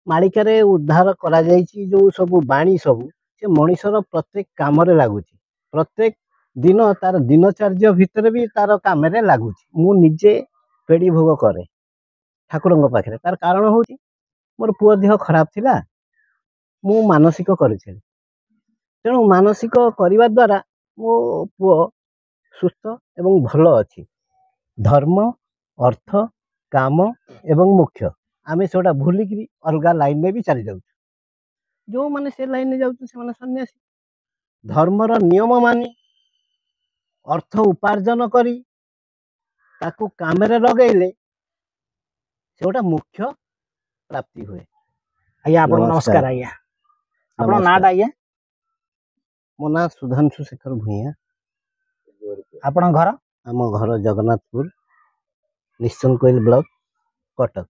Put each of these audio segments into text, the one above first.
ମାଳିକାରେ ଉଦ୍ଧାର କରାଯାଇଛି ଯୋଉ ସବୁ ବାଣୀ ସବୁ ସେ ମଣିଷର ପ୍ରତ୍ୟେକ କାମରେ ଲାଗୁଛି। ପ୍ରତ୍ୟେକ ଦିନ ତାର ଦିନଚର୍ଯ୍ୟା ଭିତରେ ବି ତାର କାମରେ ଲାଗୁଛି। ମୁଁ ନିଜେ ପେଡ଼ି ଭୋଗ କରେ ଠାକୁରଙ୍କ ପାଖରେ। ତାର କାରଣ ହଉଛି ମୋର ପୁଅ ଦେହ ଖରାପ ଥିଲା, ମୁଁ ମାନସିକ କରିଥିଲି। ତେଣୁ ମାନସିକ କରିବା ଦ୍ୱାରା ମୋ ପୁଅ ସୁସ୍ଥ ଏବଂ ଭଲ ଅଛି। ଧର୍ମ, ଅର୍ଥ, କାମ ଏବଂ ମୋକ୍ଷ ଆମେ ସେଟା ଭୁଲିକିରି ଅଲଗା ଲାଇନରେ ବି ଚାଲି ଯାଉଛୁ। ଯେଉଁମାନେ ସେ ଲାଇନରେ ଯାଉଛନ୍ତି ସେମାନେ ସନ୍ନ୍ୟାସୀ। ଧର୍ମର ନିୟମ ମାନି ଅର୍ଥ ଉପାର୍ଜନ କରି ତାକୁ କାମରେ ଲଗେଇଲେ ସେଟା ମୋକ୍ଷ ପ୍ରାପ୍ତି ହୁଏ। ଆଜ୍ଞା ଆପଣ ନମସ୍କାର। ଆଜ୍ଞା ଆପଣଙ୍କ ନାଁଟା ଆଜ୍ଞା? ମୋ ନାଁ ସୁଧାଂଶୁ ଶେଖର ଭୂଇଁଆ। ଆପଣଙ୍କ ଘର? ଆମ ଘର ଜଗନ୍ନାଥପୁର, ନିଶ୍ଚନକୋଇଲି ବ୍ଲକ, କଟକ।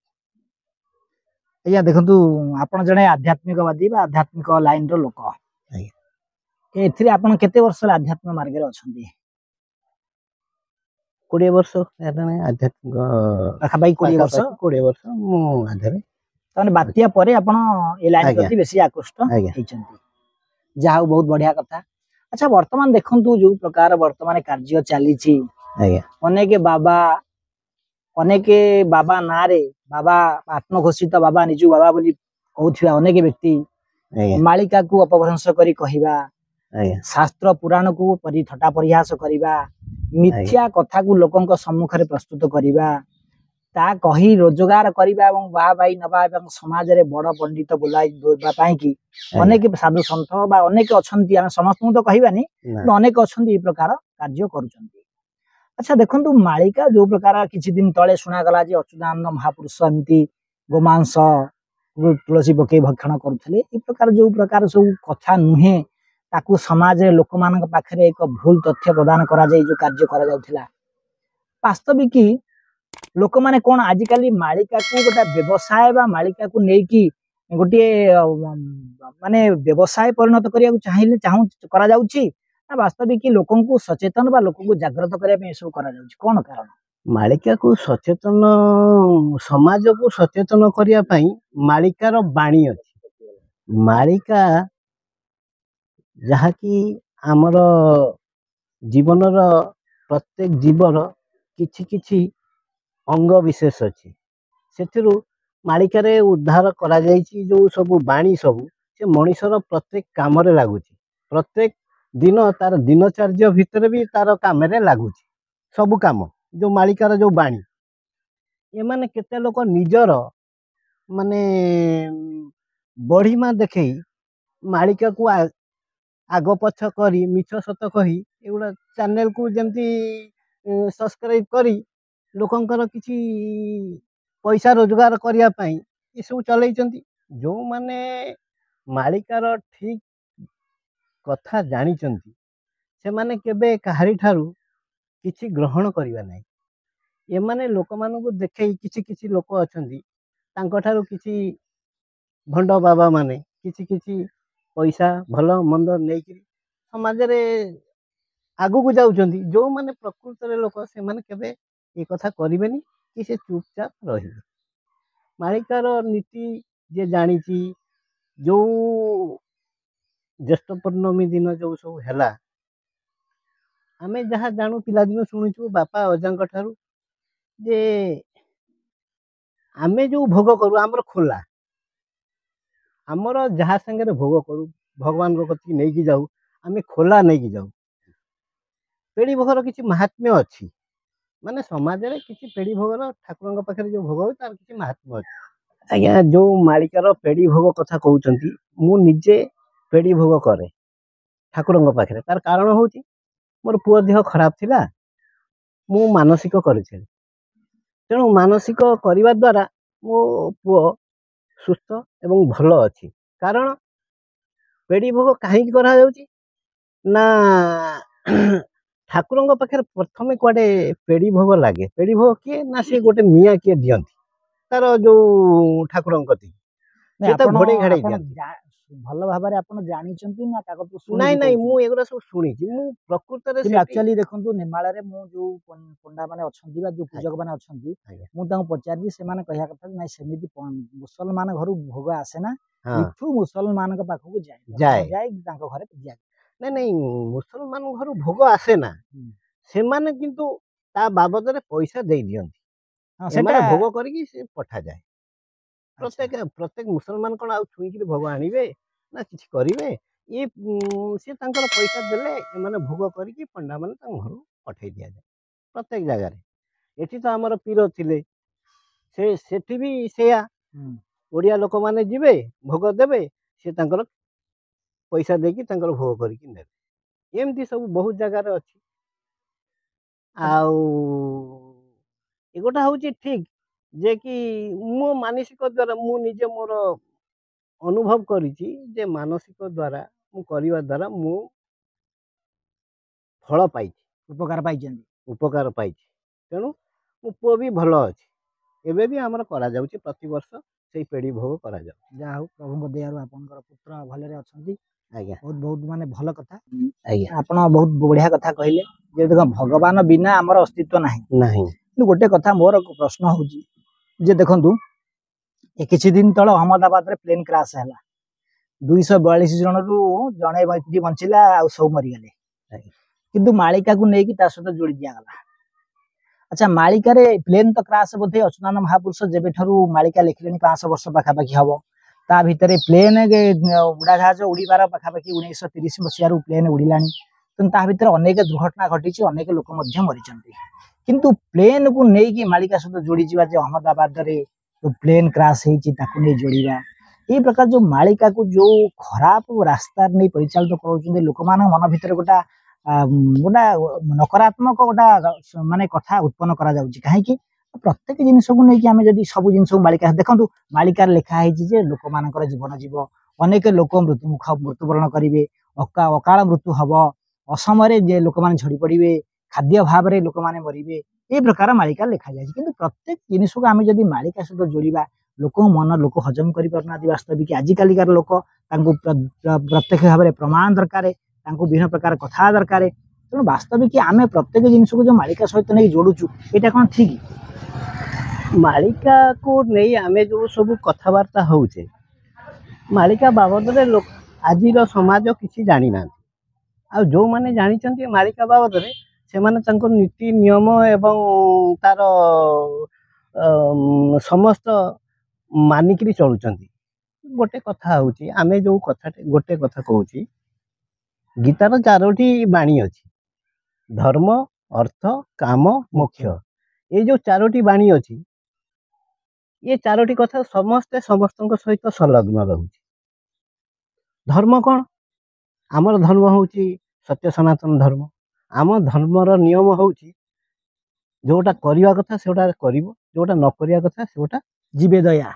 ଆଜ୍ଞା ଦେଖନ୍ତୁ, ଆପଣ ଜଣେ ଆଧ୍ୟାତ୍ମିକବାଦୀ ବା ଆଧ୍ୟାତ୍ମିକ ଲାଇନର ଲୋକ। ଏଥିରେ ଆପଣ କେତେ ବର୍ଷ ଆଧ୍ୟାତ୍ମିକ ମାର୍ଗରେ ଅଛନ୍ତି? 20 ବର୍ଷ ହେଲାଣି ଆଧ୍ୟାତ୍ମିକ ପାଖାପାଖି 20 ବର୍ଷ। 20 ବର୍ଷ ମୁଁ ଆଧାରେ। ତାମାନେ ବାତ୍ୟା ପରେ ଆପଣ ଏ ଲାଇନ ପ୍ରତି ବେଶୀ ଆକୃଷ୍ଟ ହେଇଛନ୍ତି। ଯାହା ହଉ, ବହୁତ ବଢିଆ କଥା। ଆଚ୍ଛା, ବର୍ତ୍ତମାନ ଦେଖନ୍ତୁ ଯୋଉ ପ୍ରକାର ବର୍ତ୍ତମାନ କାର୍ଯ୍ୟ ଚାଲିଛି, ଅନେକ ବାବା ନାଁରେ, ବାବା ଆତ୍ମଘୋଷିତ ବାବା, ନିଜକୁ ବାବା ବୋଲି କହୁଥିବା ଅନେକ ବ୍ୟକ୍ତି ମାଳିକାକୁ ଅପଭ୍ରଂଶ କରି କହିବା, ଶାସ୍ତ୍ର ପୁରାଣକୁ ଥଟ୍ଟା ପରିହାସ କରିବା, ମିଥ୍ୟା କଥାକୁ ଲୋକଙ୍କ ସମ୍ମୁଖରେ ପ୍ରସ୍ତୁତ କରିବା, ତା କହି ରୋଜଗାର କରିବା ଏବଂ ବାହାବାହି ନେବା ଏବଂ ସମାଜରେ ବଡ ପଣ୍ଡିତ ବୋଲାଇବା ପାଇଁ କି ଅନେକ ସାଧୁ ସନ୍ଥ ବା ଅନେକ ଅଛନ୍ତି, ଆମେ ସମସ୍ତଙ୍କୁ ତ କହିବାନି, ଅନେକ ଅଛନ୍ତି ଏ ପ୍ରକାର କାର୍ଯ୍ୟ କରୁଛନ୍ତି। ଆଚ୍ଛା ଦେଖନ୍ତୁ, ମାଳିକା ଯୋଉ ପ୍ରକାର କିଛି ଦିନ ତଳେ ଶୁଣାଗଲା ଯେ ଅଚ୍ୟୁତାନନ୍ଦ ମହାପୁରୁଷ ଏମିତି ଗୋମାଂସ ତୁଳସୀ ପକେଇ ଭକ୍ଷଣ କରୁଥିଲେ, ଏ ପ୍ରକାର ଯୋଉ ପ୍ରକାର ସବୁ କଥା ନୁହେଁ, ତାକୁ ସମାଜରେ ଲୋକମାନଙ୍କ ପାଖରେ ଏକ ଭୁଲ ତଥ୍ୟ ପ୍ରଦାନ କରାଯାଇ ଯୋଉ କାର୍ଯ୍ୟ କରାଯାଉଥିଲା, ବାସ୍ତବିକ ଲୋକମାନେ କଣ ଆଜିକାଲି ମାଳିକାକୁ ଗୋଟେ ବ୍ୟବସାୟ ବା ମାଳିକାକୁ ନେଇକି ଗୋଟିଏ ମାନେ ବ୍ୟବସାୟ ପରିଣତ କରିବାକୁ କରାଯାଉଛି, ନା ବାସ୍ତବିକ ଲୋକଙ୍କୁ ସଚେତନ ବା ଲୋକଙ୍କୁ ଜାଗ୍ରତ କରିବା ପାଇଁ ଏସବୁ କରାଯାଉଛି? କଣ କାରଣ? ମାଳିକାକୁ ସଚେତନ, ସମାଜକୁ ସଚେତନ କରିବା ପାଇଁ ମାଳିକାର ବାଣୀ ଅଛି। ମାଳିକା ଯାହାକି ଆମର ଜୀବନର ପ୍ରତ୍ୟେକ ଜୀବର କିଛି କିଛି ଅଙ୍ଗ ବିଶେଷ ଅଛି। ସେଥିରୁ ମାଳିକାରେ ଉଦ୍ଧାର କରାଯାଇଛି ଯୋଉ ସବୁ ବାଣୀ ସବୁ ସେ ମଣିଷର ପ୍ରତ୍ୟେକ କାମରେ ଲାଗୁଛି। ପ୍ରତ୍ୟେକ ଦିନ ତାର ଦିନଚର୍ଯ୍ୟା ଭିତରେ ବି ତାର କାମରେ ଲାଗୁଛି। ସବୁ କାମ ଯୋଉ ମାଳିକାର ଯୋଉ ବାଣୀ, ଏମାନେ କେତେ ଲୋକ ନିଜର ମାନେ ବଢିମା ଦେଖେଇ ମାଳିକାକୁ ଆଗ ପଛ କରି ମିଛ ସତ କହି ଏଗୁଡ଼ା ଚ୍ୟାନେଲକୁ ଯେମିତି ସବସ୍କ୍ରାଇବ କରି ଲୋକଙ୍କର କିଛି ପଇସା ରୋଜଗାର କରିବା ପାଇଁ ଏସବୁ ଚଲେଇଛନ୍ତି। ଯେଉଁମାନେ ମାଳିକାର ଠିକ କଥା ଜାଣିଛନ୍ତି ସେମାନେ କେବେ କାହାରିଠାରୁ କିଛି ଗ୍ରହଣ କରିବା ନାହିଁ। ଏମାନେ ଲୋକମାନଙ୍କୁ ଦେଖେଇ କିଛି କିଛି ଲୋକ ଅଛନ୍ତି, ତାଙ୍କଠାରୁ କିଛି ଭଣ୍ଡ ବାବା ମାନେ କିଛି କିଛି ପଇସା ଭଲ ମନ୍ଦ ନେଇକିରି ସମାଜରେ ଆଗକୁ ଯାଉଛନ୍ତି। ଯେଉଁମାନେ ପ୍ରକୃତରେ ଲୋକ ସେମାନେ କେବେ ଏ କଥା କରିବେନି କି ସେ ଚୁପଚାପ ରହିବେ। ମାଳିକାର ନୀତି ଯିଏ ଜାଣିଛି, ଯୋଉ ଜ୍ୟେଷ୍ଠ ପୂର୍ଣ୍ଣମୀ ଦିନ ଯୋଉ ସବୁ ହେଲା, ଆମେ ଯାହା ଜାଣୁ ପିଲାଦିନ ଶୁଣିଛୁ ବାପା ଅଜାଙ୍କ ଠାରୁ, ଯେ ଆମେ ଯୋଉ ଭୋଗ କରୁ ଆମର ଖୋଲା, ଆମର ଯାହା ସାଙ୍ଗରେ ଭୋଗ କରୁ ଭଗବାନଙ୍କ କତିକି ନେଇକି ଯାଉ, ଆମେ ଖୋଲା ନେଇକି ଯାଉ। ପେଡ଼ି ଭୋଗର କିଛି ମାହାତ୍ମ୍ୟ ଅଛି, ମାନେ ସମାଜରେ କିଛି ପେଡ଼ି ଭୋଗର ଠାକୁରଙ୍କ ପାଖରେ ଯୋଉ ଭୋଗ ହୁଏ ତାର କିଛି ମାହାତ୍ମ୍ୟ ଅଛି। ଆଜ୍ଞା, ଯୋଉ ମାଳିକାର ପେଡ଼ି ଭୋଗ କଥା କହୁଛନ୍ତି, ମୁଁ ନିଜେ ପେଡ଼ି ଭୋଗ କରେ ଠାକୁରଙ୍କ ପାଖରେ। ତାର କାରଣ ହଉଛି ମୋର ପୁଅ ଦେହ ଖରାପ ଥିଲା, ମୁଁ ମାନସିକ କରିଥିଲି। ତେଣୁ ମାନସିକ କରିବା ଦ୍ୱାରା ମୋ ପୁଅ ସୁସ୍ଥ ଏବଂ ଭଲ ଅଛି। କାରଣ ପେଡ଼ି ଭୋଗ କାହିଁକି କରାଯାଉଛି ନା ଠାକୁରଙ୍କ ପାଖରେ ପ୍ରଥମେ କୁଆଡ଼େ ପେଡ଼ି ଭୋଗ ଲାଗେ। ପେଡ଼ି ଭୋଗ କିଏ ନା ସେ ଗୋଟେ ମିଆଁ କିଏ ଦିଅନ୍ତି ତାର ଯୋଉ ଠାକୁରଙ୍କ କତିକି, ସେ ତାକୁ ଘୋଡ଼େଇ ଘାଡ଼େଇ ଦିଅନ୍ତି। ଭଲ ଭାବରେ ଆପଣ ଜାଣିଛନ୍ତି ନା କାଗଜ ନାଇଁ ଶୁଣିକି ନାଇଁ କହୁଛନ୍ତି? ମୁଁ ଏଗୁଡ଼ା ସବୁ ଶୁଣିଛି। ମୁଁ ପ୍ରକୃତରେ କିନ୍ତୁ ସେଠି ଆକ୍ଚୁଆଲି ଦେଖନ୍ତୁ ନେମାଳରେ ମୁଁ ଯୋଉ ପଣ୍ଡା ମାନେ ଅଛନ୍ତି ବା ଯୋଉ ପୂଜକ ମାନେ ଅଛନ୍ତି ଆଜ୍ଞା ମୁଁ ତାଙ୍କୁ ପଚାରିଛି ସେମାନେ କହିବା କଥା ଯେ ନାଇଁ ସେମିତି ମୁସଲମାନ ଘରୁ ଭୋଗ ଆସେ ନା, ହଁ ଇଠୁ ମୁସଲମାନଙ୍କ ପାଖକୁ ଯାଏ, ଯାଏ। ଯାଇ ତାଙ୍କ ଘରେ ଦିଆ। ନାଇଁ ନାଇଁ ମୁସଲମାନ ଘରୁ ଭୋଗ ଆସେ ନା, ସେମାନେ କିନ୍ତୁ ତା ବାବଦରେ ପଇସା ଦେଇ ଦିଅନ୍ତି। ହଁ ସେଟା ଏମାନେ ଭୋଗ କରିକି ସେ ପଠାଯାଏ। ଆଚ୍ଛା ପ୍ରତ୍ୟେକ ମୁସଲମାନ କଣ ଆଉ ଛୁଇଁକିରି ଭୋଗ ଆଣିବେ ନା କିଛି କରିବେ? ଇଏ ସେ ତାଙ୍କର ପଇସା ଦେଲେ ଏମାନେ ଭୋଗ କରିକି ପଣ୍ଡାମାନେ ତାଙ୍କ ଘରକୁ ପଠେଇ ଦିଆଯାଏ ପ୍ରତ୍ୟେକ ଜାଗାରେ। ଏଠି ତ ଆମର ପୀର ଥିଲେ, ସେଠି ବି ସେଇଆ। ଓଡ଼ିଆ ଲୋକମାନେ ଯିବେ ଭୋଗ ଦେବେ, ସେ ତାଙ୍କର ପଇସା ଦେଇକି ତାଙ୍କର ଭୋଗ କରିକି ନେବେ। ଏମିତି ସବୁ ବହୁତ ଜାଗାରେ ଅଛି। ଆଉ ଏଗୋଟା ହଉଛି ଠିକ ଯେ କି ମୋ ମାନସିକ ଦ୍ୱାରା ମୁଁ ନିଜେ ମୋର ଅନୁଭବ କରିଛି ଯେ ମାନସିକ ଦ୍ୱାରା ମୁଁ କରିବା ଦ୍ୱାରା ମୁଁ ଫଳ ପାଇଛି, ଉପକାର ପାଇଛନ୍ତି। ଉପକାର ପାଇଛି। ତେଣୁ ମୋ ପୁଅ ବି ଭଲ ଅଛି। ଏବେ ବି ଆମର କରାଯାଉଛି, ପ୍ରତିବର୍ଷ ସେଇ ପେଡ଼ି ଭୋଗ କରାଯାଉଛି। ଯାହା ହଉ ପ୍ରଭୁଙ୍କ ଦୟାରୁ ଆପଣଙ୍କର ପୁତ୍ର ଭଲରେ ଅଛନ୍ତି। ଆଜ୍ଞା ବହୁତ ବହୁତ ମାନେ ଭଲ କଥା। ଆଜ୍ଞା ଆପଣ ବହୁତ ବଢିଆ କଥା କହିଲେ ଯେ ଦେଖ ଭଗବାନ ବିନା ଆମର ଅସ୍ତିତ୍ୱ ନାହିଁ। ନାହିଁ। କିନ୍ତୁ ଗୋଟେ କଥା ମୋର ପ୍ରଶ୍ନ ହଉଛି ଯେ ଦେଖନ୍ତୁ ଏ କିଛି ଦିନ ତଳେ ଅହମ୍ମଦାବାଦରେ ପ୍ଲେନ କ୍ରାଶ ହେଲା, 242 ଜଣରୁ ଜଣେ ବ୍ୟକ୍ତି ବଞ୍ଚିଲା, ଆଉ ସବୁ ମରିଗଲେ। କିନ୍ତୁ ମାଳିକାକୁ ନେଇକି ତା ସହିତ ଯୋଡ଼ି ଦିଆଗଲା। ଆଚ୍ଛା ମାଳିକାରେ ପ୍ଲେନ ତ କ୍ରାଶ ବୋଧେ ଅଚ୍ୟୁତାନନ୍ଦ ମହାପୁରୁଷ ଯେବେଠାରୁ ମାଳିକା ଲେଖିଲେଣି 500 ବର୍ଷ ପାଖାପାଖି ହବ। ତା ଭିତରେ ପ୍ଲେନ ଉଡ଼ାଜାହାଜ ଉଡ଼ିବାର ପାଖାପାଖି 1930 ମସିହାରୁ ପ୍ଲେନ ଉଡ଼ିଲାଣି। କିନ୍ତୁ ତା ଭିତରେ ଅନେକ ଦୁର୍ଘଟଣା ଘଟିଛି, ଅନେକ ଲୋକ ମଧ୍ୟ ମରିଛନ୍ତି। କିନ୍ତୁ ପ୍ଲେନକୁ ନେଇକି ମାଳିକା ସହିତ ଯୋଡ଼ିଯିବା ଯେ ଅହମ୍ମଦାବାଦରେ ପ୍ଲେନ କ୍ରାଶ ହେଇଛି ତାକୁ ନେଇ ଯୋଡ଼ିବା, ଏଇ ପ୍ରକାର ଯୋଉ ମାଳିକାକୁ ଯୋଉ ଖରାପ ରାସ୍ତାରେ ନେଇ ପରିଚାଳିତ କରୁଛନ୍ତି, ଲୋକମାନଙ୍କ ମନ ଭିତରେ ଗୋଟା ନକାରାତ୍ମକ ଗୋଟା ମାନେ କଥା ଉତ୍ପନ୍ନ କରାଯାଉଛି। କାହିଁକି? ପ୍ରତ୍ୟେକ ଜିନିଷକୁ ନେଇକି ଆମେ ଯଦି ସବୁ ଜିନିଷକୁ ମାଳିକା ଦେଖନ୍ତୁ, ମାଳିକାରେ ଲେଖା ହେଇଛି ଯେ ଲୋକମାନଙ୍କର ଜୀବନ ଯିବ, ଅନେକ ଲୋକ ମୃତ୍ୟୁବରଣ କରିବେ, ଅକାଳ ମୃତ୍ୟୁ ହବ, ଅସମୟରେ ଯେ ଲୋକମାନେ ଝଡ଼ି ପଡ଼ିବେ, ଖାଦ୍ୟ ଅଭାବରେ ଲୋକମାନେ ମରିବେ, এই ପ୍ରକାର ମାଳିକା ଲେଖାଯାଇଛି। କିନ୍ତୁ ପ୍ରତ୍ୟେକ ଜିନିଷକୁ ଆମେ ଯଦି ମାଳିକା ସହିତ ଯୋଡ଼ିବା, ଲୋକଙ୍କ ମନ ଲୋକ ହଜମ କରିପାରୁନାହାନ୍ତି। ବାସ୍ତବିକ ଆଜିକାଲିକାର ଲୋକ ତାଙ୍କୁ ପ୍ରତ୍ୟକ୍ଷ ଭାବରେ ପ୍ରମାଣ ଦରକାର, ତାଙ୍କୁ ବିଭିନ୍ନ ପ୍ରକାର କଥା ଦରକାର। ତେଣୁ ବାସ୍ତବିକ ଆମେ ପ୍ରତ୍ୟେକ ଜିନିଷକୁ ଯୋଉ ମାଳିକା ସହିତ ନେଇ ଯୋଡୁଛୁ, ଏଇଟା କଣ ଠିକ? ମାଳିକାକୁ ନେଇ ଆମେ ଯୋଉ ସବୁ କଥାବାର୍ତ୍ତା ହଉଛେ, ମାଳିକା ବାବଦରେ ଆଜିର ସମାଜ କିଛି ଜାଣିନାହାନ୍ତି। ଆଉ ଯୋଉମାନେ ଜାଣିଛନ୍ତି ମାଳିକା ବାବଦରେ, ସେମାନେ ତାଙ୍କର ନୀତି ନିୟମ ଏବଂ ତାର ସମସ୍ତ ମାନିକିରି ଚଳୁଛନ୍ତି। ଗୋଟେ କଥା ହଉଛି, ଆମେ ଯୋଉ ଗୋଟେ କଥା କହୁଛି, ଗୀତାର 4ଟି ବାଣୀ ଅଛି, ଧର୍ମ, ଅର୍ଥ, କାମ, ମୋକ୍ଷ। ଏଇ ଯୋଉ 4ଟି ବାଣୀ ଅଛି, ଏ 4ଟି କଥା ସମସ୍ତେ ସମସ୍ତଙ୍କ ସହିତ ସଂଲଗ୍ନ ରହୁଛି। ଧର୍ମ କଣ? ଆମର ଧର୍ମ ହଉଛି ସତ୍ୟ ସନାତନ ଧର୍ମ। ଆମ ଧର୍ମର ନିୟମ ହଉଛି ଯୋଉଟା କରିବା କଥା ସେଟା କରିବ, ଯୋଉଟା ନ କରିବା କଥା ସେଟା ଜୀବେ ଦୟା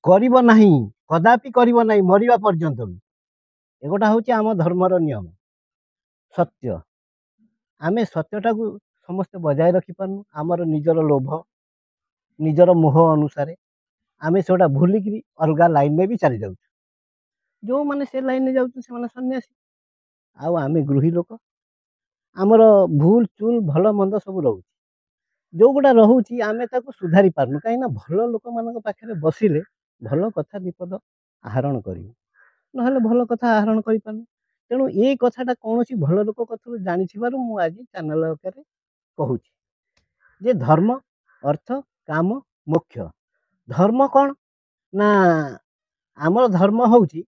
କରିବ ନାହିଁ, କଦାପି କରିବ ନାହିଁ, ମରିବା ପର୍ଯ୍ୟନ୍ତ ବି। ଏଗୋଟା ହଉଛି ଆମ ଧର୍ମର ନିୟମ, ସତ୍ୟ। ଆମେ ସତ୍ୟଟାକୁ ସମସ୍ତେ ବଜାୟ ରଖିପାରୁନୁ। ଆମର ନିଜର ଲୋଭ, ନିଜର ମୋହ ଅନୁସାରେ ଆମେ ସେଟା ଭୁଲିକିରି ଅଲଗା ଲାଇନରେ ବି ଚାଲି ଯାଉଛୁ। ଯୋଉମାନେ ସେ ଲାଇନରେ ଯାଉଛନ୍ତି ସେମାନେ ସନ୍ନ୍ୟାସୀ, ଆଉ ଆମେ ଗୃହୀ ଲୋକ। ଆମର ଭୁଲ ଚୁଲ ଭଲ ମନ୍ଦ ସବୁ ରହୁଛି। ଯୋଉଗୁଟା ରହୁଛି ଆମେ ତାକୁ ସୁଧାରି ପାରୁନୁ, କାହିଁକିନା ଭଲ ଲୋକମାନଙ୍କ ପାଖରେ ବସିଲେ ଭଲ କଥା ବିପଦ ଆହରଣ କରିବୁ, ନହେଲେ ଭଲ କଥା ଆହରଣ କରିପାରୁନୁ। ତେଣୁ ଏଇ କଥାଟା କୌଣସି ଭଲ ଲୋକ କଥାରୁ ଜାଣିଥିବାରୁ ମୁଁ ଆଜି ଚ୍ୟାନେଲ ଆକାରରେ କହୁଛି ଯେ ଧର୍ମ, ଅର୍ଥ, କାମ, ମୋକ୍ଷ। ଧର୍ମ କଣ ନା, ଆମର ଧର୍ମ ହଉଛି,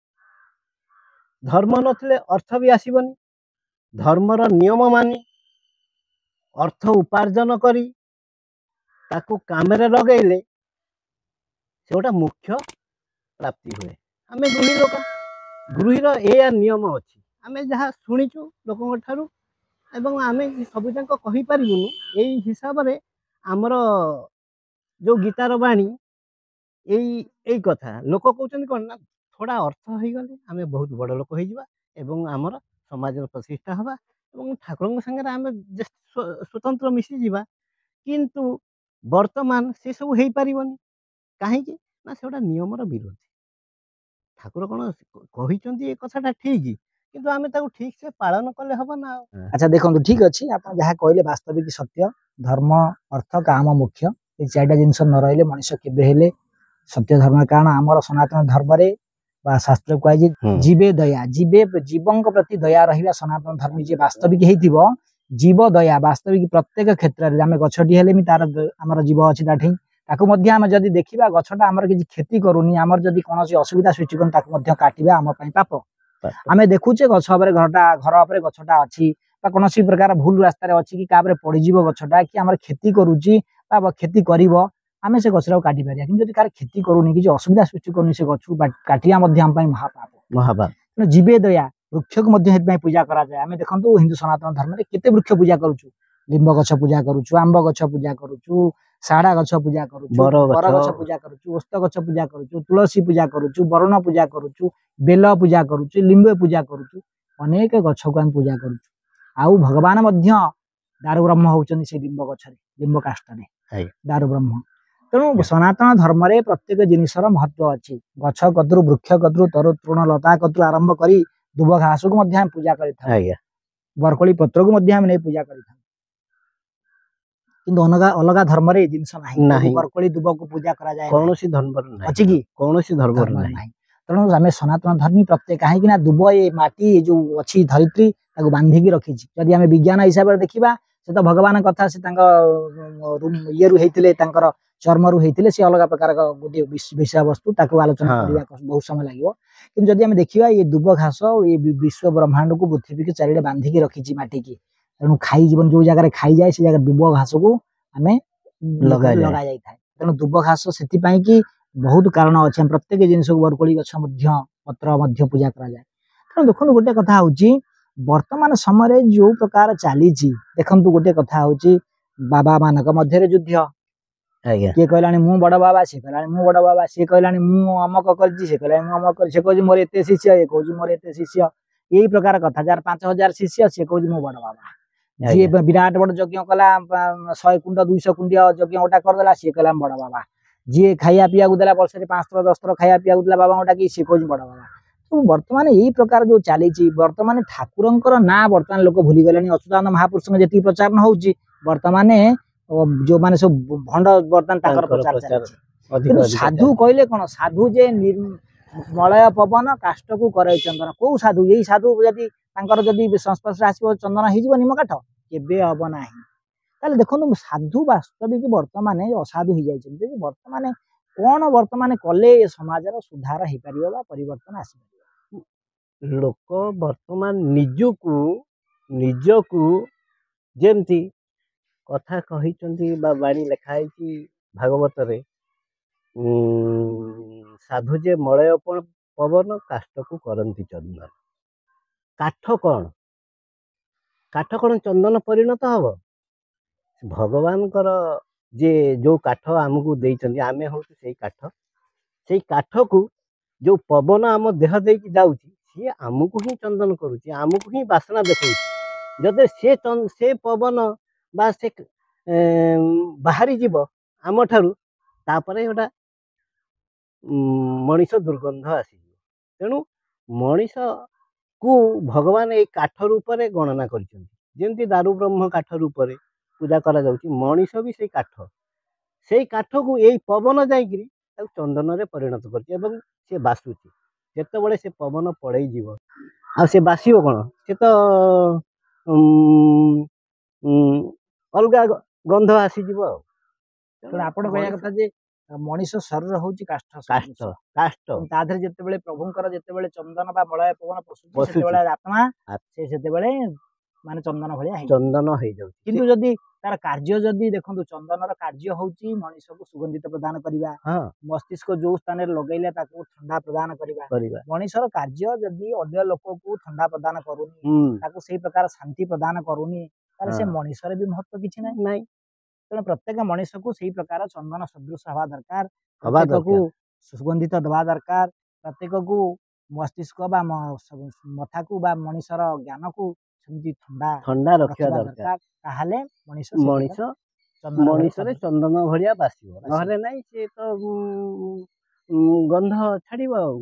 ଧର୍ମ ନଥିଲେ ଅର୍ଥ ବି ଆସିବନି। ଧର୍ମର ନିୟମ ମାନି ଅର୍ଥ ଉପାର୍ଜନ କରି ତାକୁ କାମରେ ଲଗେଇଲେ ସେଟା ମୋକ୍ଷ ପ୍ରାପ୍ତି ହୁଏ। ଆମେ ଗୃହୀ ଲୋକ, ଗୃହୀର ଏଇଆ ନିୟମ ଅଛି। ଆମେ ଯାହା ଶୁଣିଛୁ ଲୋକଙ୍କ ଠାରୁ ଏବଂ ଆମେ ସବୁଯାକ କହିପାରିବୁନୁ। ଏଇ ହିସାବରେ ଆମର ଯୋଉ ଗୀତାର ବାଣୀ, ଏଇ କଥା ଲୋକ କହୁଛନ୍ତି କଣ ନା, ଥୋଡ଼ା ଅର୍ଥ ହେଇଗଲେ ଆମେ ବହୁତ ବଡ଼ ଲୋକ ହେଇଯିବା ଏବଂ ଆମର ସମାଜର ପ୍ରତିଷ୍ଠା ହବା ଏବଂ ଠାକୁରଙ୍କ ସାଙ୍ଗରେ ଆମେ ସ୍ୱତନ୍ତ୍ର ମିଶିଯିବା। କିନ୍ତୁ ବର୍ତ୍ତମାନ ସେ ସବୁ ହେଇପାରିବନି। କାହିଁକି ନା ସେଟା ନିୟମର ବିରୋଧୀ। ଠାକୁର କଣ କହିଛନ୍ତି ଏ କଥାଟା ଠିକ, କିନ୍ତୁ ଆମେ ତାକୁ ଠିକ ସେ ପାଳନ କଲେ ହବ ନା। ଆଚ୍ଛା ଦେଖନ୍ତୁ, ଠିକ ଅଛି, ଆପଣ ଯାହା କହିଲେ ବାସ୍ତବିକ ସତ୍ୟ। ଧର୍ମ, ଅର୍ଥ, କାମ ମୁଖ୍ୟ। ଏଇ ଚାରିଟା ଜିନିଷ ନ ରହିଲେ ମଣିଷ କେବେ ହେଲେ ସତ୍ୟ ଧର୍ମ, କାରଣ ଆମର ସନାତନ ଧର୍ମରେ ବା ଶାସ୍ତ୍ର କୁହାଯାଇଛି ଜୀବେ ଦୟା, ଜୀବଙ୍କ ପ୍ରତି ଦୟା ରହିବା ସନାତନ ଧର୍ମ ଯିଏ ବାସ୍ତବିକ ହେଇଥିବ। ଜୀବ ଦୟା ବାସ୍ତବିକ ପ୍ରତ୍ୟେକ କ୍ଷେତ୍ରରେ, ଆମେ ଗଛଟି ହେଲେ ବି ତାର ଆମର ଜୀବ ଅଛି ତାଠି, ତାକୁ ମଧ୍ୟ ଆମେ ଯଦି ଦେଖିବା ଗଛଟା ଆମର କିଛି କ୍ଷତି କରୁନି, ଆମର ଯଦି କୌଣସି ଅସୁବିଧା ସୃଷ୍ଟି କରୁନି, ତାକୁ ମଧ୍ୟ କାଟିବା ଆମ ପାଇଁ ପାପ। ଆମେ ଦେଖୁଛେ ଗଛ ଉପରେ ଘର ଉପରେ ଗଛଟା ଅଛି, ବା କୌଣସି ପ୍ରକାର ଭୁଲ ରାସ୍ତାରେ ଅଛି, କି କାପରେ ପଡିଯିବ ଗଛଟା, କି ଆମର କ୍ଷତି କରୁଛି ବା କ୍ଷତି କରିବ, ଆମେ ସେ ଗଛଟାକୁ କାଟି ପାରିବା। କିନ୍ତୁ ଯଦି କାହାର କ୍ଷତି କରୁନି, କିଛି ଅସୁବିଧା ସୃଷ୍ଟି କରୁନି, ସେ ଗଛକୁ କାଟିବା ମଧ୍ୟ ଆମ ପାଇଁ ମହାପାପ। ତେଣୁ ଜୀବେ ଦୟା, ବୃକ୍ଷକୁ ମଧ୍ୟ ସେଥିପାଇଁ ପୂଜା କରାଯାଏ। ଆମେ ଦେଖନ୍ତୁ ହିନ୍ଦୁ ସନାତନ ଧର୍ମରେ କେତେ ବୃକ୍ଷ ପୂଜା କରୁଛୁ। ଲିମ୍ବ ଗଛ ପୂଜା କରୁଛୁ, ଆମ୍ବ ଗଛ ପୂଜା କରୁଛୁ, ଶାରଳା ଗଛ ପୂଜା କରୁଛୁ, ବରଗଛ ପୂଜା କରୁଛୁ, ଓସ୍ତ ଗଛ ପୂଜା କରୁଛୁ, ତୁଳସୀ ପୂଜା କରୁଛୁ, ବରୁଣ ପୂଜା କରୁଛୁ, ବେଲ ପୂଜା କରୁଛୁ, ଲିମ୍ବ ପୂଜା କରୁଛୁ, ଅନେକ ଗଛକୁ ଆମେ ପୂଜା କରୁଛୁ। ଆଉ ଭଗବାନ ମଧ୍ୟ ଦାରୁ ବ୍ରହ୍ମ ହଉଛନ୍ତି ସେ ଲିମ୍ବ ଗଛରେ, ଲିମ୍ବ କାଷ୍ଟରେ ଦାରୁ ବ୍ରହ୍ମ। ତେଣୁ ସନାତନ ଧର୍ମରେ ପ୍ରତ୍ୟେକ ଜିନିଷର ମହତ୍ଵ ଅଛି। ଗଛ କତରୁ, ବୃକ୍ଷ କତରୁ, ତରୁ ତୃଣ ଲତା କତରୁ ଆରମ୍ଭ କରି ଦୁବ ଘାସକୁ ମଧ୍ୟ ଆମେ ପୂଜା କରିଥାଉ, ବରକୋଳି ପତ୍ରକୁ ମଧ୍ୟ ଆମେ ନେଇ ପୂଜା କରିଥାଉ। କିନ୍ତୁ ଅଲଗା ଧର୍ମରେ ଏ ଜିନିଷ ନାହିଁ। ବରକୋଳି ଦୁବକୁ ପୂଜା କରାଯାଏ, କୌଣସି ଧର୍ମରେ ଅଛି କି? କୌଣସି ଧର୍ମରେ ନାହିଁ। ତେଣୁ ଆମେ ସନାତନ ଧର୍ମୀ ପ୍ରତ୍ୟେକ, କାହିଁକି ନା ଦୁବ ଏ ମାଟି ଯୋଉ ଅଛି ଧରିତ୍ରୀ, ତାକୁ ବାନ୍ଧିକି ରଖିଛି। ଯଦି ଆମେ ବିଜ୍ଞାନ ହିସାବରେ ଦେଖିବା, ସେ ତ ଭଗବାନଙ୍କ କଥା, ସେ ତାଙ୍କ ଇଏରୁ ହେଇଥିଲେ, ତାଙ୍କର ଚର୍ମରୁ ହେଇଥିଲେ, ସେ ଅଲଗା ପ୍ରକାର ଗୋଟିଏ ବିଷୟବସ୍ତୁ, ତାକୁ ଆଲୋଚନା କରିବା ବହୁତ ସମୟ ଲାଗିବ। କିନ୍ତୁ ଯଦି ଆମେ ଦେଖିବା, ଏ ଦୁବ ଘାସ ଏ ବିଶ୍ୱ ବ୍ରହ୍ମାଣ୍ଡକୁ, ପୃଥିବୀକୁ ଚାରିଆଡେ ବାନ୍ଧିକି ରଖିଛି ମାଟିକି। ତେଣୁ ଖାଇ ଜୀବନ ଯୋଉ ଜାଗାରେ ଖାଇଯାଏ, ସେ ଜାଗାରେ ଦୁବ ଘାସକୁ ଆମେ ଲଗା ଯାଇଥାଏ। ତେଣୁ ଦୁବ ଘାସ ସେଥିପାଇଁ କି ବହୁତ କାରଣ ଅଛି। ଆମେ ପ୍ରତ୍ୟେକ ଜିନିଷକୁ, ବରକୋଳି ଗଛ ମଧ୍ୟ, ପତ୍ର ମଧ୍ୟ ପୂଜା କରାଯାଏ। ତେଣୁ ଦେଖନ୍ତୁ, ଗୋଟେ କଥା ହଉଛି, ବର୍ତ୍ତମାନ ସମୟରେ ଯୋଉ ପ୍ରକାର ଚାଲିଛି, ଦେଖନ୍ତୁ ଗୋଟେ କଥା ହଉଛି, ବାବା ମାନଙ୍କ ମଧ୍ୟରେ ଯୁଦ୍ଧ। କିଏ କହିଲାଣି ମୁଁ ବଡ ବାବା, ସିଏ କହିଲାଣି ମୁଁ ବଡ ବାବା, ସିଏ କହିଲାଣି ମୁଁ ଅମକ କରିଛି, ସିଏ କହିଲାଣି ମୁଁ ଅମକ କରିଛି, ସିଏ କହୁଛି ମୋର ଏତେ ଶିଷ୍ୟ, ଇଏ କହୁଛି ମୋର ଏତେ ଶିଷ୍ୟ। ଏଇ ପ୍ରକାର କଥା, ଯାହାର 5000 ଶିଷ୍ୟ, ସିଏ କହୁଛି ମୁଁ ବଡ ବାବା। ଯିଏ ବିରାଟ ବଡ ଯଜ୍ଞ କଲା, 100 କୁଣ୍ଡ 200 କୁଣ୍ଡିଆ ଯଜ୍ଞ ଗୋଟା କରିଦେଲା, ସିଏ କହିଲା ବଡ ବାବା। ଯିଏ ଖାଇବା ପିଇବାକୁ ଦେଲା, ବର୍ଷରେ 5 ଥର 10 ଥର ଖାଇବା ପିଇବାକୁ ଦେଲା ବାବାଙ୍କୁ ଡାକି, ସିଏ କହୁଛି ବଡ ବାବା। ବର୍ତ୍ତମାନ ଏଇ ପ୍ରକାର ଯୋଉ ଚାଲିଛି, ବର୍ତ୍ତମାନ ଠାକୁରଙ୍କର ନାଁ ବର୍ତ୍ତମାନ ଲୋକ ଭୁଲିଗଲେଣି। ଅଚ୍ୟୁତାନନ୍ଦ ମହାପୁରୁଷଙ୍କ ଯେତିକି ପ୍ରଚାର ହଉଛି, ବର୍ତ୍ତମାନ ଯୋଉମାନେ ସବୁ ଭଣ୍ଡ, ବର୍ତ୍ତମାନ ତାଙ୍କର ପ୍ରଚାର ଚାଲିଛି। କିନ୍ତୁ ସାଧୁ କହିଲେ କଣ? ସାଧୁ ଯେ ମଳୟ ପବନ କାଷ୍ଟକୁ କରେ ଚନ୍ଦନ। କୋଉ ସାଧୁ? ଏଇ ସାଧୁ ଯଦି ତାଙ୍କର ଯଦି ସଂସ୍ପର୍ଶରେ ଆସିବ, ଚନ୍ଦନ ହେଇଯିବ ନିମ କାଠ? କେବେ ହବ ନାହିଁ। ତାହେଲେ ଦେଖନ୍ତୁ, ସାଧୁ ବାସ୍ତବିକ ବର୍ତ୍ତମାନ ଅସାଧୁ ହେଇଯାଇଛନ୍ତି। ବର୍ତ୍ତମାନ କଣ ବର୍ତ୍ତମାନ କଲେ ଏ ସମାଜର ସୁଧାର ହେଇପାରିବ ବା ପରିବର୍ତ୍ତନ ଆସିପାରିବ? ଲୋକ ବର୍ତ୍ତମାନ ନିଜକୁ ଯେମିତି କଥା କହିଛନ୍ତି ବା ବାଣୀ ଲେଖା ହେଇଛି ଭାଗବତରେ, ସାଧୁ ଯେ ମଳୟ ପବନ କାଷ୍ଟକୁ କରନ୍ତି ଚନ୍ଦନ। କାଠ କଣ ଚନ୍ଦନ ପରିଣତ ହବ? ଭଗବାନଙ୍କର ଯେ ଯୋଉ କାଠ ଆମକୁ ଦେଇଛନ୍ତି, ଆମେ ହଉଛୁ ସେଇ କାଠ। ସେଇ କାଠକୁ ଯୋଉ ପବନ ଆମ ଦେହ ଦେଇକି ଯାଉଛି, ସିଏ ଆମକୁ ହିଁ ଚନ୍ଦନ କରୁଛି, ଆମକୁ ହିଁ ବାସନା ଦେଖାଉଛି। ଯଦି ସେ ପବନ ବା ସେ ବାହାରି ଯିବ ଆମ ଠାରୁ, ତାପରେ ଗୋଟା ମଣିଷ ଦୁର୍ଗନ୍ଧ ଆସିଯିବ। ତେଣୁ ମଣିଷକୁ ଭଗବାନ ଏଇ କାଠ ରୂପରେ ଗଣନା କରିଛନ୍ତି। ଯେମିତି ଦାରୁ ବ୍ରହ୍ମ କାଠ ରୂପରେ ପୂଜା କରାଯାଉଛି, ମଣିଷ ବି ସେଇ କାଠ। ସେଇ କାଠକୁ ଏଇ ପବନ ଯାଇକିରି ତାକୁ ଚନ୍ଦନରେ ପରିଣତ କରୁଛି, ଏବଂ ସେ ବାସୁଛି। ଯେତେବେଳେ ସେ ପବନ ପଳେଇ ଯିବ, ଆଉ ସେ ବାସିବ କଣ? ସେ ତ ଅଲଗା ଗନ୍ଧ ଆସିଯିବ। ଆଉ ତେଣୁ ଆପଣ କହିବା କଥା ଯେ ମଣିଷ ଶରୀର ହଉଛି କାଷ୍ଠ, ତା ଦେହରେ ଯେତେବେଳେ ପ୍ରଭୁଙ୍କର ଯେତେବେଳେ ଚନ୍ଦନ ବା ମଳୟ ପବନ ପଶୁଛି, ସେତେବେଳେ ଆତ୍ମା ସେତେବେଳେ ମାନେ ଚନ୍ଦନ ଭଳିଆ ହେଇଯାଉଛି। କିନ୍ତୁ ଯଦି ତାର କାର୍ଯ୍ୟ, ଯଦି ଦେଖନ୍ତୁ, ଚନ୍ଦନର କାର୍ଯ୍ୟ ହଉଛି ମଣିଷକୁ ସୁଗନ୍ଧିତ ପ୍ରଦାନ କରିବା, ମସ୍ତିଷ୍କ ଯୋଉ ସ୍ଥାନରେ ଲଗେଇଲେ ତାକୁ ଥଣ୍ଡା ପ୍ରଦାନ କରିବା। ମଣିଷର କାର୍ଯ୍ୟ ଯଦି ଅନ୍ୟ ଲୋକକୁ ଥଣ୍ଡା ପ୍ରଦାନ କରୁନି, ତାକୁ ସେଇ ପ୍ରକାର ଶାନ୍ତି ପ୍ରଦାନ କରୁନି, ତାହେଲେ ସେ ମଣିଷର ବି ମହତ୍ଵ କିଛି ନାହିଁ। ତେଣୁ ପ୍ରତ୍ୟେକ ମଣିଷକୁ ସେଇ ପ୍ରକାର ଚନ୍ଦନ ସଦୃଶ ହବା ଦରକାର, ପ୍ରତ୍ୟେକକୁ ସୁଗନ୍ଧିତ ଦେବା ଦରକାର, ପ୍ରତ୍ୟେକକୁ ମସ୍ତିଷ୍କ ବା ମଥାକୁ ବା ମଣିଷର ଜ୍ଞାନକୁ ସେମିତି ଥଣ୍ଡା ରଖିବା ଦରକାର। ତାହେଲେ ମଣିଷରେ ଚନ୍ଦନ ଭଳିଆ ବାସିବ, ନହେଲେ ନାଇଁ ସେ ତ ଗନ୍ଧ ଛାଡିବ। ଆଉ